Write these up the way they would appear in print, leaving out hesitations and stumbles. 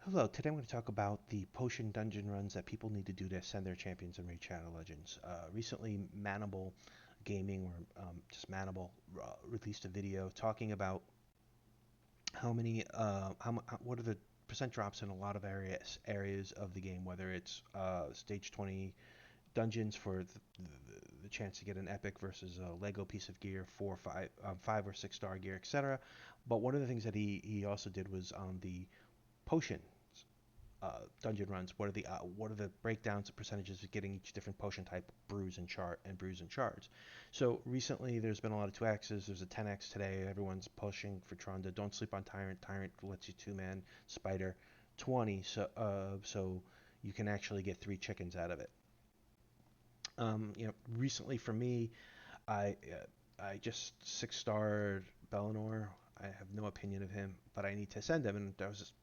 Hello, today I'm going to talk about the potion dungeon runs that people need to do to ascend their champions and reach Shadow Legends. Recently, Manible Gaming, or just Manible, released a video talking about how many, what are the percent drops in a lot of areas of the game, whether it's stage 20 dungeons for the chance to get an epic versus a Lego piece of gear, 5 or 6 star gear, etc. But one of the things that he also did was on the potion dungeon runs. What are the breakdowns of percentages of getting each different potion type, brews and shards. So recently, there's been a lot of 2x's. There's a 10x today. Everyone's pushing for Trunda. Don't sleep on Tyrant. Tyrant lets you 2-man Spider 20, so you can actually get 3 chickens out of it. Recently for me, I just 6 starred Bellinor. I have no opinion of him, but I need to send him, and I was just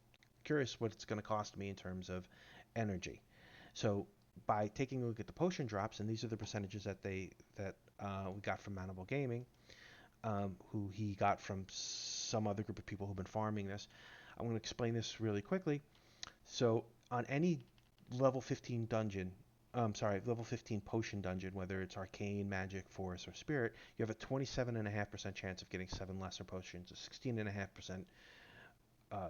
curious what it's going to cost me in terms of energy. So by taking a look at the potion drops, and these are the percentages that we got from Manimal Gaming, who he got from some other group of people who've been farming this. I'm going to explain this really quickly. So on any level 15 dungeon, level 15 potion dungeon, whether it's arcane, magic, forest, or spirit, you have a 27.5% chance of getting 7 lesser potions, a 16.5%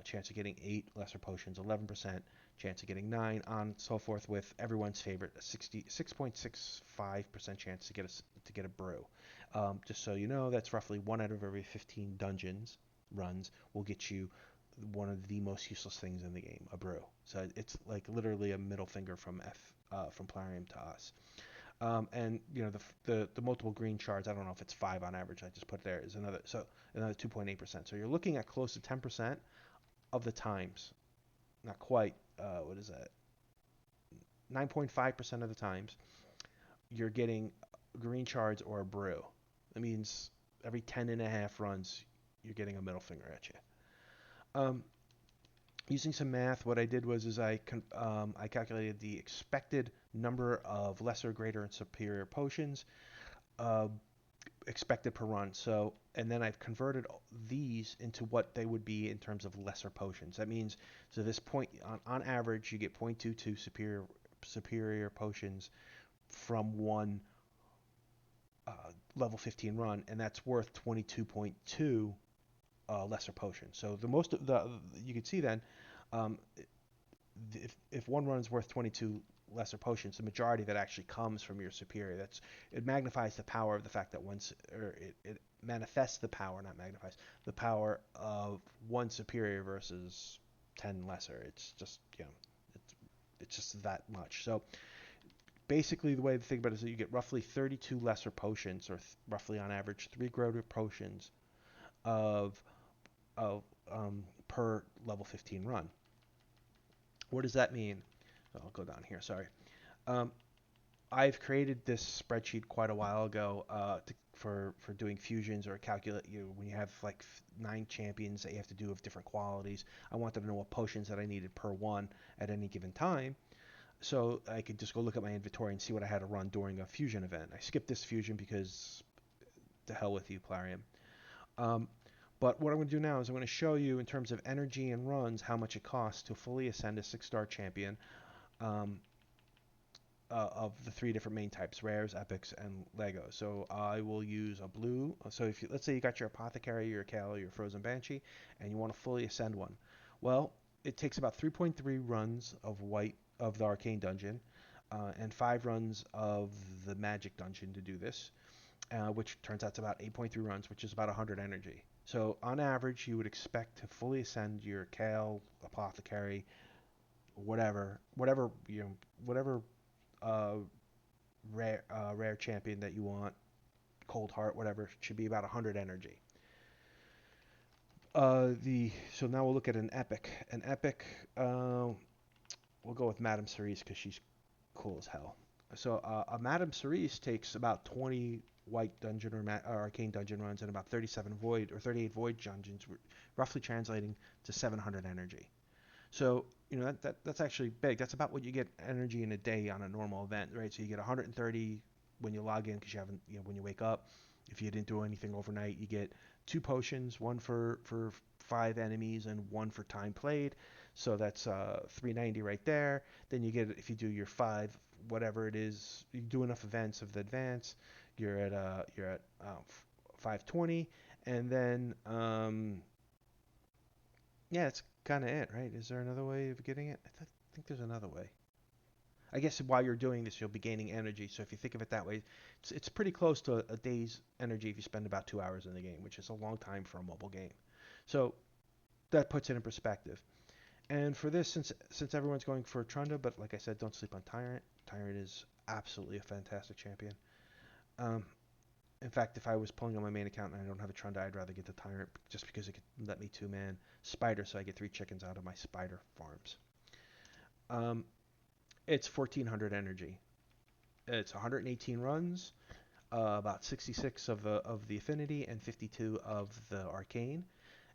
chance of getting 8 lesser potions, 11% chance of getting 9, on so forth, with everyone's favorite, a 66.65% chance to get a brew. Just so you know, that's roughly 1 out of every 15 dungeons runs will get you one of the most useless things in the game, a brew. So it's like literally a middle finger from Plarium to us. And the multiple green shards, I don't know if it's 5 on average. I just put there is another 2.8%. So you're looking at close to 10% of the times, not quite. What is that? 9.5% of the times you're getting green shards or a brew. That means every 10.5 runs you're getting a middle finger at you. Using some math, what I did was I calculated the expected number of lesser, greater, and superior potions uh, expected per run. So, and then I've converted these into what they would be in terms of lesser potions. That means, so this point on average, you get 0.22 superior potions from one uh, level 15 run, and that's worth 22.2 lesser potions. So the most of the you can see then, um, if one run is worth 22 lesser potions, the majority of that actually comes from your superior. It magnifies the power of the fact that it manifests the power, not magnifies the power of one superior versus 10 lesser. It's it's just that much. So basically, the way to think about it is that you get roughly 32 lesser potions, or roughly on average 3 greater potions of per level 15 run. What does that mean? I'll go down here. Sorry. Um, I've created this spreadsheet quite a while ago for doing fusions, or calculate when you have like 9 champions that you have to do of different qualities. I wanted to know what potions that I needed per one at any given time, so I could just go look at my inventory and see what I had to run during a fusion event. I skipped this fusion because to hell with you, Plarium. Um, but what I'm going to do now is I'm going to show you in terms of energy and runs how much it costs to fully ascend a 6-star champion. Um, of the 3 different main types: rares, epics, and Lego. So I will use a blue. So if let's say you got your apothecary, your Kale, your frozen banshee, and you want to fully ascend one, well, it takes about 3.3 runs of the arcane dungeon, and 5 runs of the magic dungeon to do this, which turns out to about 8.3 runs, which is about 100 energy. So on average, you would expect to fully ascend your Kale, apothecary, whatever uh, rare champion that you want, cold heart, whatever, should be about 100 energy. The So now we'll look at an epic. An epic, we'll go with Madame Cerise because she's cool as hell. So a Madame Cerise takes about 20 white dungeon or arcane dungeon runs and about 37 void or 38 void dungeons, roughly translating to 700 energy. So that's actually big. That's about what you get energy in a day on a normal event, right? So you get 130 when you log in because you haven't, when you wake up. If you didn't do anything overnight, you get 2 potions, one for 5 enemies and 1 for time played. So that's 390 right there. Then you get, if you do your 5 whatever it is, you do enough events of the advance, you're at 520. And then yeah, that's kind of it, right? Is there another way of getting it? Think there's another way. I guess while you're doing this, you'll be gaining energy. So if you think of it that way, it's pretty close to a day's energy if you spend about 2 hours in the game, which is a long time for a mobile game. So that puts it in perspective. And for this, since everyone's going for Trunda, but like I said, don't sleep on Tyrant. Tyrant is absolutely a fantastic champion. Um, in fact, if I was pulling on my main account and I don't have a Trunda, I'd rather get the Tyrant just because it could let me two-man Spider, so I get 3 chickens out of my Spider farms. Um, it's 1400 energy. It's 118 runs, about 66 of the affinity and 52 of the arcane,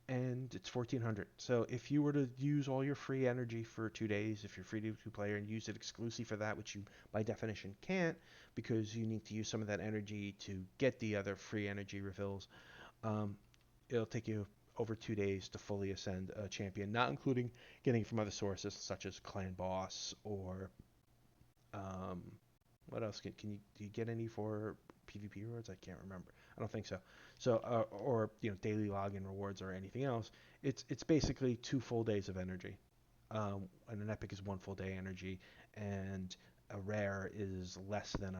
and it's 1400. So if you were to use all your free energy for 2 days, if you're free to player and use it exclusively for that, which you by definition can't because you need to use some of that energy to get the other free energy refills, um, it'll take you over 2 days to fully ascend a champion, not including getting from other sources such as clan boss or um, what else can you do? You get any for PvP rewards? I can't remember. I don't think so. So or daily login rewards or anything else. It's basically 2 full days of energy. And an epic is 1 full day energy, and a rare is less than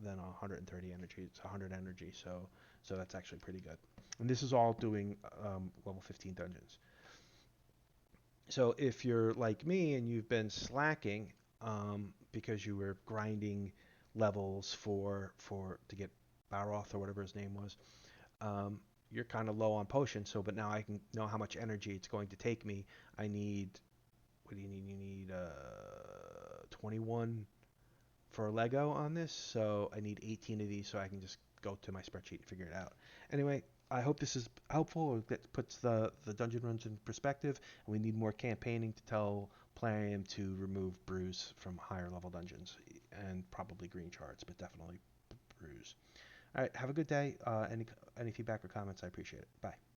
130 energy. It's 100 energy. So that's actually pretty good. And this is all doing level 15 dungeons. So if you're like me and you've been slacking because you were grinding levels for to get Baroth or whatever his name was, you're kind of low on potions. So, but now I can know how much energy it's going to take me. I need, what do you need? You need 21 for a Lego on this, so I need 18 of these so I can just go to my spreadsheet and figure it out. Anyway, I hope this is helpful. It puts the dungeon runs in perspective, and we need more campaigning to tell Plarium to remove Bruise from higher level dungeons, and probably green charts, but definitely Bruise. All right, have a good day. Any feedback or comments, I appreciate it. Bye.